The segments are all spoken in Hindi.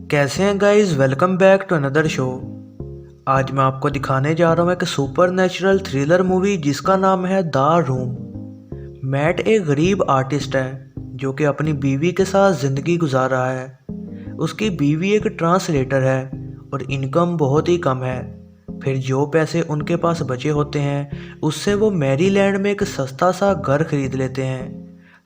कैसे हैं guys. Welcome back to another show. आज मैं आपको दिखाने जा रहा हूँ एक सुपर नेचुरल थ्रिलर मूवी जिसका नाम है द रूम। मैट एक गरीब आर्टिस्ट है जो कि अपनी बीवी के साथ ज़िंदगी गुजार रहा है। उसकी बीवी एक ट्रांसलेटर है और इनकम बहुत ही कम है। फिर जो पैसे उनके पास बचे होते हैं उससे वो मैरीलैंड में एक सस्ता सा घर खरीद लेते हैं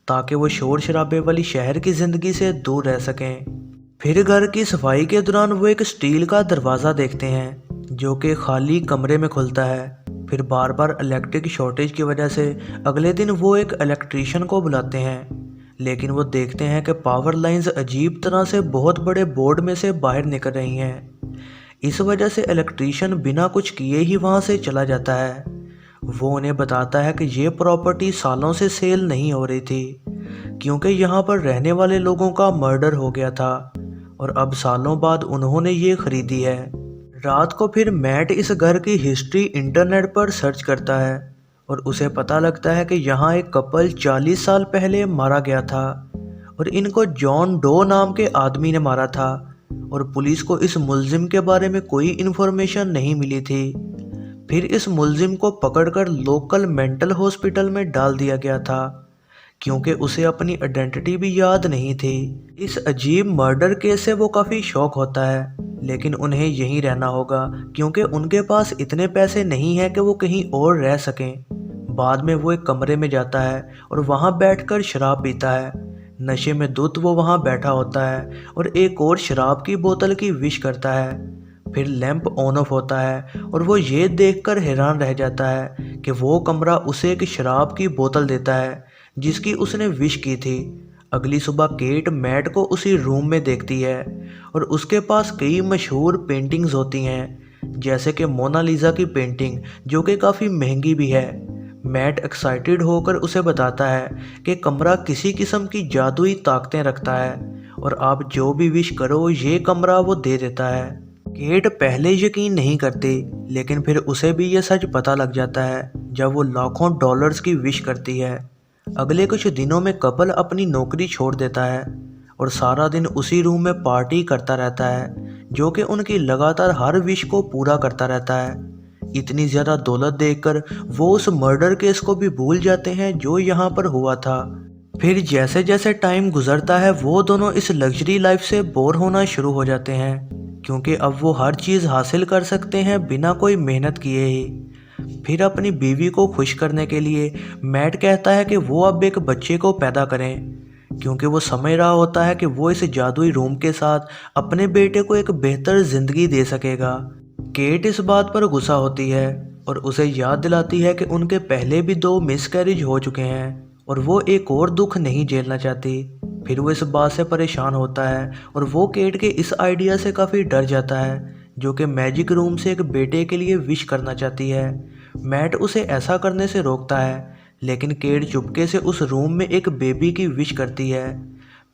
ताकि वो शोर शराबे वाली शहर की ज़िंदगी से दूर रह सकें। फिर घर की सफाई के दौरान वो एक स्टील का दरवाज़ा देखते हैं जो कि खाली कमरे में खुलता है। फिर बार बार इलेक्ट्रिक शॉर्टेज की वजह से अगले दिन वो एक इलेक्ट्रीशियन को बुलाते हैं, लेकिन वो देखते हैं कि पावर लाइंस अजीब तरह से बहुत बड़े बोर्ड में से बाहर निकल रही हैं। इस वजह से इलेक्ट्रीशियन बिना कुछ किए ही वहाँ से चला जाता है। वो उन्हें बताता है कि ये प्रॉपर्टी सालों से सेल नहीं हो रही थी क्योंकि यहाँ पर रहने वाले लोगों का मर्डर हो गया था और अब सालों बाद उन्होंने ये खरीदी है। रात को फिर मैट इस घर की हिस्ट्री इंटरनेट पर सर्च करता है और उसे पता लगता है कि यहाँ एक कपल 40 साल पहले मारा गया था और इनको जॉन डो नाम के आदमी ने मारा था और पुलिस को इस मुलजिम के बारे में कोई इन्फॉर्मेशन नहीं मिली थी। फिर इस मुलजिम को पकड़कर लोकल मेंटल हॉस्पिटल में डाल दिया गया था क्योंकि उसे अपनी आइडेंटिटी भी याद नहीं थी। इस अजीब मर्डर केस से वो काफ़ी शॉक होता है, लेकिन उन्हें यहीं रहना होगा क्योंकि उनके पास इतने पैसे नहीं हैं कि वो कहीं और रह सकें। बाद में वो एक कमरे में जाता है और वहाँ बैठकर शराब पीता है। नशे में धुत वो वहाँ बैठा होता है और एक और शराब की बोतल की विश करता है। फिर लैंप ऑन ऑफ होता है और वो ये देखकर हैरान रह जाता है कि वो कमरा उसे एक शराब की बोतल देता है जिसकी उसने विश की थी। अगली सुबह केट मैट को उसी रूम में देखती है और उसके पास कई मशहूर पेंटिंग्स होती हैं जैसे कि मोनालिसा की पेंटिंग जो कि काफ़ी महंगी भी है। मैट एक्साइटेड होकर उसे बताता है कि कमरा किसी किस्म की जादुई ताकतें रखता है और आप जो भी विश करो ये कमरा वो दे देता है। केट पहले यकीन नहीं करती, लेकिन फिर उसे भी ये सच पता लग जाता है जब वो लाखों डॉलर्स की विश करती है। अगले कुछ दिनों में कपल अपनी नौकरी छोड़ देता है और सारा दिन उसी रूम में पार्टी करता रहता है जो कि उनकी लगातार हर विश को पूरा करता रहता है। इतनी ज़्यादा दौलत देखकर वो उस मर्डर केस को भी भूल जाते हैं जो यहाँ पर हुआ था। फिर जैसे जैसे टाइम गुजरता है वो दोनों इस लग्जरी लाइफ से बोर होना शुरू हो जाते हैं क्योंकि अब वो हर चीज़ हासिल कर सकते हैं बिना कोई मेहनत किए ही। फिर अपनी बीवी को खुश करने के लिए मैट कहता है कि वो अब एक बच्चे को पैदा करें क्योंकि वो समझ रहा होता है कि वो इस जादुई रूम के साथ अपने बेटे को एक बेहतर ज़िंदगी दे सकेगा। केट इस बात पर गुस्सा होती है और उसे याद दिलाती है कि उनके पहले भी 2 मिसकैरेज हो चुके हैं और वो एक और दुख नहीं झेलना चाहती। फिर वो इस बात से परेशान होता है और वो केट के इस आइडिया से काफ़ी डर जाता है जो कि मैजिक रूम से एक बेटे के लिए विश करना चाहती है। मैट उसे ऐसा करने से रोकता है, लेकिन केट चुपके से उस रूम में एक बेबी की विश करती है।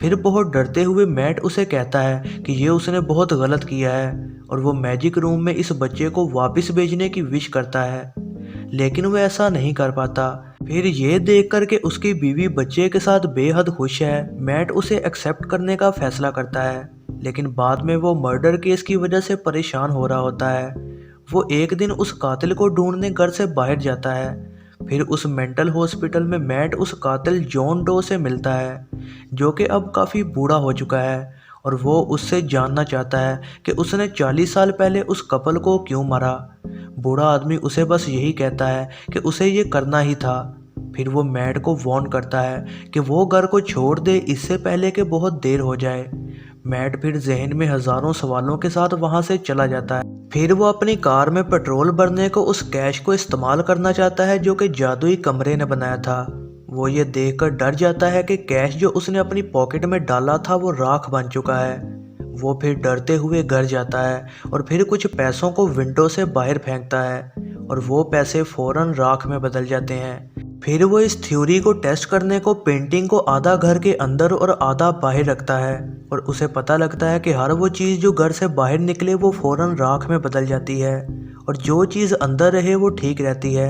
फिर बहुत डरते हुए मैट उसे कहता है कि ये उसने बहुत गलत किया है और वो मैजिक रूम में इस बच्चे को वापस भेजने की विश करता है, लेकिन वो ऐसा नहीं कर पाता। फिर ये देख कर के उसकी बीवी बच्चे के साथ बेहद खुश है, मैट उसे एक्सेप्ट करने का फैसला करता है, लेकिन बाद में वो मर्डर केस की वजह से परेशान हो रहा होता है। वो एक दिन उस कातिल को ढूंढने घर से बाहर जाता है। फिर उस मेंटल हॉस्पिटल में मैट उस कातिल जॉन डो से मिलता है जो कि अब काफ़ी बूढ़ा हो चुका है और वो उससे जानना चाहता है कि उसने 40 साल पहले उस कपल को क्यों मारा। बूढ़ा आदमी उसे बस यही कहता है कि उसे ये करना ही था। फिर वो मैट को वार्न करता है कि वो घर को छोड़ दे इससे पहले कि बहुत देर हो जाए। मैट फिर जहन में हज़ारों सवालों के साथ वहाँ से चला जाता है। फिर वो अपनी कार में पेट्रोल भरने को उस कैश को इस्तेमाल करना चाहता है जो कि जादुई कमरे ने बनाया था। वो ये देखकर डर जाता है कि कैश जो उसने अपनी पॉकेट में डाला था वो राख बन चुका है। वो फिर डरते हुए घर जाता है और फिर कुछ पैसों को विंडो से बाहर फेंकता है और वो पैसे फौरन राख में बदल जाते हैं। फिर वो इस थ्योरी को टेस्ट करने को पेंटिंग को आधा घर के अंदर और आधा बाहर रखता है और उसे पता लगता है कि हर वो चीज़ जो घर से बाहर निकले वो फौरन राख में बदल जाती है और जो चीज़ अंदर रहे वो ठीक रहती है।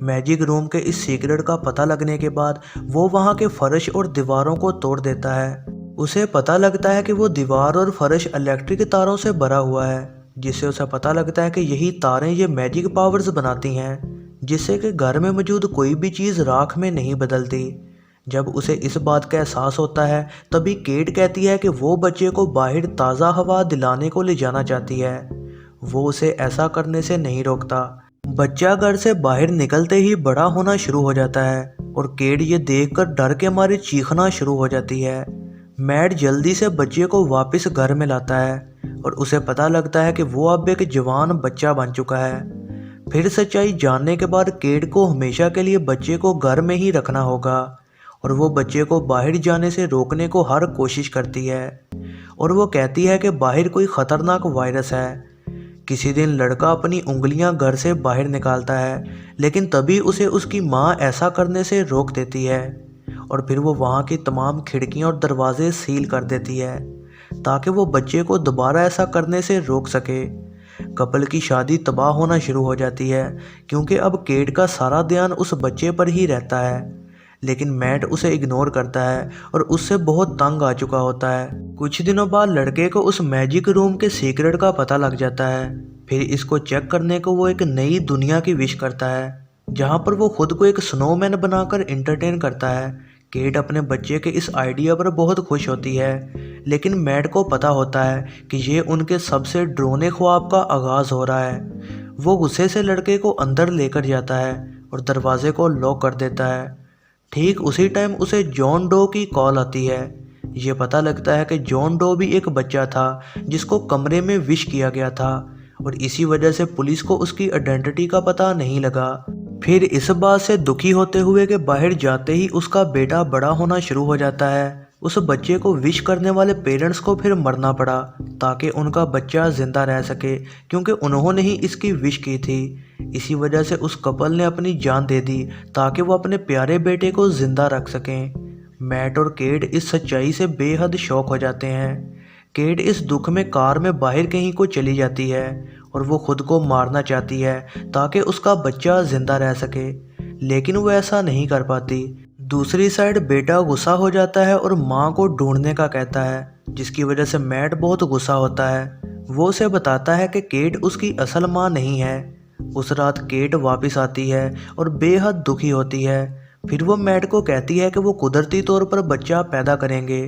मैजिक रूम के इस सीक्रेट का पता लगने के बाद वो वहाँ के फर्श और दीवारों को तोड़ देता है उसे पता लगता है कि वो दीवार और फर्श इलेक्ट्रिक तारों से भरा हुआ है, जिससे उसे पता लगता है कि यही तारें ये मैजिक पावर्स बनाती हैं, जिससे कि घर में मौजूद कोई भी चीज़ राख में नहीं बदलती। जब उसे इस बात का एहसास होता है, तभी केट कहती है कि वो बच्चे को बाहर ताज़ा हवा दिलाने को ले जाना चाहती है। वो उसे ऐसा करने से नहीं रोकता। बच्चा घर से बाहर निकलते ही बड़ा होना शुरू हो जाता है और केट ये देखकर डर के मारे चीखना शुरू हो जाती है। मैट जल्दी से बच्चे को वापस घर में लाता है और उसे पता लगता है कि वो अब एक जवान बच्चा बन चुका है। फिर सच्चाई जानने के बाद केट को हमेशा के लिए बच्चे को घर में ही रखना होगा और वो बच्चे को बाहर जाने से रोकने को हर कोशिश करती है और वो कहती है कि बाहर कोई खतरनाक वायरस है। किसी दिन लड़का अपनी उंगलियां घर से बाहर निकालता है, लेकिन तभी उसे उसकी माँ ऐसा करने से रोक देती है और फिर वो वहाँ की तमाम खिड़कियाँ और दरवाजे सील कर देती है ताकि वो बच्चे को दोबारा ऐसा करने से रोक सके। कपल की शादी तबाह होना शुरू हो जाती है क्योंकि अब केट का सारा ध्यान उस बच्चे पर ही रहता है, लेकिन मैट उसे इग्नोर करता है और उससे बहुत तंग आ चुका होता है। कुछ दिनों बाद लड़के को उस मैजिक रूम के सीक्रेट का पता लग जाता है। फिर इसको चेक करने को वो एक नई दुनिया की विश करता है, जहाँ पर वो खुद को एक स्नोमैन बनाकर एंटरटेन करता है। केट अपने बच्चे के इस आइडिया पर बहुत खुश होती है, लेकिन मैट को पता होता है कि ये उनके सबसे डरावने ख्वाब का आगाज़ हो रहा है। वो गुस्से से लड़के को अंदर लेकर जाता है और दरवाजे को लॉक कर देता है। ठीक उसी टाइम उसे जॉन डो की कॉल आती है। ये पता लगता है कि जॉन डो भी एक बच्चा था जिसको कमरे में विश किया गया था और इसी वजह से पुलिस को उसकी आइडेंटिटी का पता नहीं लगा। फिर इस बात से दुखी होते हुए कि बाहर जाते ही उसका बेटा बड़ा होना शुरू हो जाता है, उस बच्चे को विश करने वाले पेरेंट्स को फिर मरना पड़ा ताकि उनका बच्चा जिंदा रह सके, क्योंकि उन्होंने ही इसकी विश की थी। इसी वजह से उस कपल ने अपनी जान दे दी ताकि वो अपने प्यारे बेटे को जिंदा रख सकें। मैट और केट इस सच्चाई से बेहद शॉक हो जाते हैं। केट इस दुख में कार में बाहर कहीं को चली जाती है और वो खुद को मारना चाहती है ताकि उसका बच्चा जिंदा रह सके, लेकिन वो ऐसा नहीं कर पाती। दूसरी साइड बेटा गुस्सा हो जाता है और माँ को ढूंढने का कहता है, जिसकी वजह से मैट बहुत गुस्सा होता है। वो उसे बताता है कि केट उसकी असल माँ नहीं है। उस रात केट वापस आती है और बेहद दुखी होती है। फिर वो मैट को कहती है कि वो कुदरती तौर पर बच्चा पैदा करेंगे।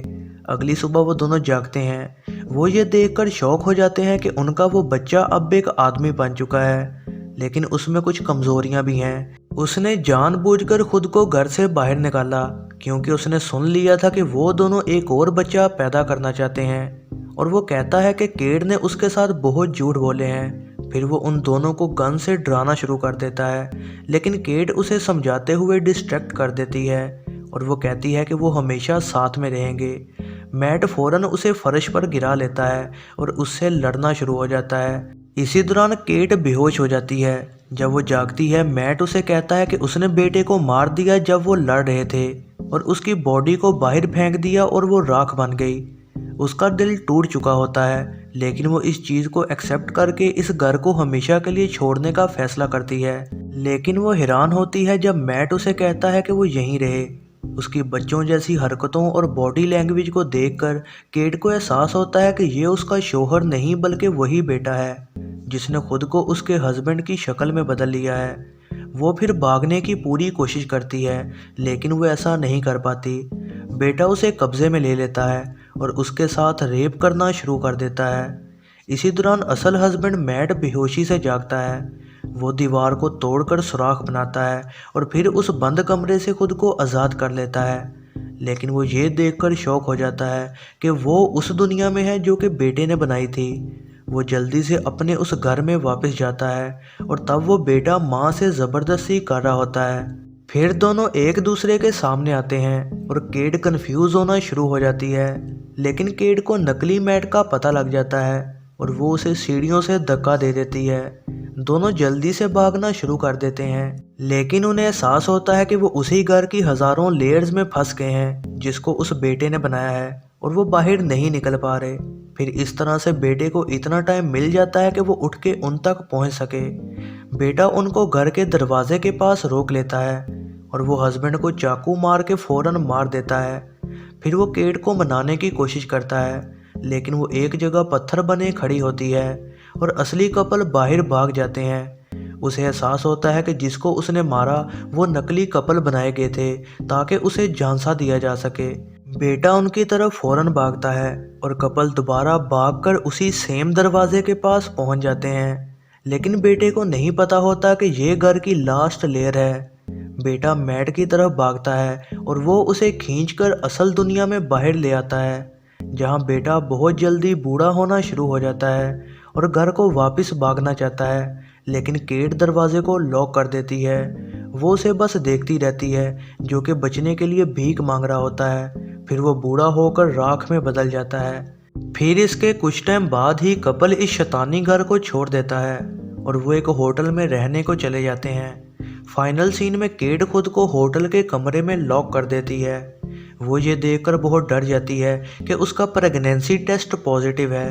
अगली सुबह वो दोनों जागते हैं। वो ये देखकर शॉक हो जाते हैं कि उनका वो बच्चा अब एक आदमी बन चुका है, लेकिन उसमें कुछ कमजोरियां भी हैं। उसने जानबूझकर खुद को घर से बाहर निकाला क्योंकि उसने सुन लिया था कि वो दोनों एक और बच्चा पैदा करना चाहते हैं और वो कहता है कि केट ने उसके साथ बहुत झूठ बोले हैं। फिर वो उन दोनों को गन से डराना शुरू कर देता है, लेकिन केट उसे समझाते हुए डिस्ट्रैक्ट कर देती है और वो कहती है कि वो हमेशा साथ में रहेंगे। मैट फौरन उसे फर्श पर गिरा लेता है और उससे लड़ना शुरू हो जाता है। इसी दौरान केट बेहोश हो जाती है। जब वो जागती है, मैट उसे कहता है कि उसने बेटे को मार दिया जब वो लड़ रहे थे और उसकी बॉडी को बाहर फेंक दिया और वो राख बन गई। उसका दिल टूट चुका होता है, लेकिन वो इस चीज़ को एक्सेप्ट करके इस घर को हमेशा के लिए छोड़ने का फैसला करती है। लेकिन वो हैरान होती है जब मैट उसे कहता है कि वो यहीं रहे। उसकी बच्चों जैसी हरकतों और बॉडी लैंग्वेज को देखकर केट को एहसास होता है कि ये उसका शौहर नहीं बल्कि वही बेटा है जिसने खुद को उसके हस्बैंड की शक्ल में बदल लिया है। वो फिर भागने की पूरी कोशिश करती है, लेकिन वो ऐसा नहीं कर पाती। बेटा उसे कब्जे में ले लेता है और उसके साथ रेप करना शुरू कर देता है। इसी दौरान असल हस्बैंड मैट बेहोशी से जागता है। वो दीवार को तोड़कर सुराख बनाता है और फिर उस बंद कमरे से खुद को आज़ाद कर लेता है, लेकिन वो ये देखकर शॉक हो जाता है कि वो उस दुनिया में है जो कि बेटे ने बनाई थी। वो जल्दी से अपने उस घर में वापस जाता है और तब वो बेटा माँ से ज़बरदस्ती कर रहा होता है। फिर दोनों एक दूसरे के सामने आते हैं और केट कंफ्यूज होना शुरू हो जाती है, लेकिन केट को नकली मैट का पता लग जाता है और वो उसे सीढ़ियों से धक्का दे देती है। दोनों जल्दी से भागना शुरू कर देते हैं, लेकिन उन्हें एहसास होता है कि वो उसी घर की हजारों लेयर्स में फंस गए हैं जिसको उस बेटे ने बनाया है और वो बाहर नहीं निकल पा रहे। फिर इस तरह से बेटे को इतना टाइम मिल जाता है कि वो उठ के उन तक पहुंच सके। बेटा उनको घर के दरवाजे के पास रोक लेता है और वो हस्बैंड को चाकू मार के फौरन मार देता है। फिर वो केट को मनाने की कोशिश करता है, लेकिन वो एक जगह पत्थर बने खड़ी होती है और असली कपल बाहर भाग जाते हैं। उसे एहसास होता है कि जिसको उसने मारा वो नकली कपल बनाए गए थे ताकि उसे झांसा दिया जा सके। बेटा उनकी तरफ फौरन भागता है और कपल दोबारा भागकर उसी सेम दरवाजे के पास पहुंच जाते हैं। लेकिन बेटे को नहीं पता होता कि ये घर की लास्ट लेयर है। बेटा मैट की तरफ भागता है और वो उसे खींचकर असल दुनिया में बाहर ले आता है, जहां बेटा बहुत जल्दी बूढ़ा होना शुरू हो जाता है और घर को वापस भागना चाहता है, लेकिन केट दरवाजे को लॉक कर देती है। वो उसे बस देखती रहती है, जो कि बचने के लिए भीख मांग रहा होता है। फिर वो बूढ़ा होकर राख में बदल जाता है। फिर इसके कुछ टाइम बाद ही कपल इस शैतानी घर को छोड़ देता है और वो एक होटल में रहने को चले जाते हैं। फाइनल सीन में केट खुद को होटल के कमरे में लॉक कर देती है। वो ये देखकर बहुत डर जाती है कि उसका प्रेगनेंसी टेस्ट पॉजिटिव है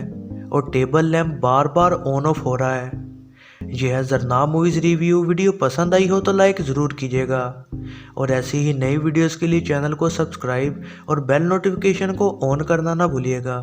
और table lamp bar bar on off हो रहा है। यह है जरना मूवीज़ रिव्यू। वीडियो पसंद आई हो तो लाइक ज़रूर कीजिएगा और ऐसी ही नई वीडियोस के लिए चैनल को सब्सक्राइब और बेल नोटिफिकेशन को ऑन करना ना भूलिएगा।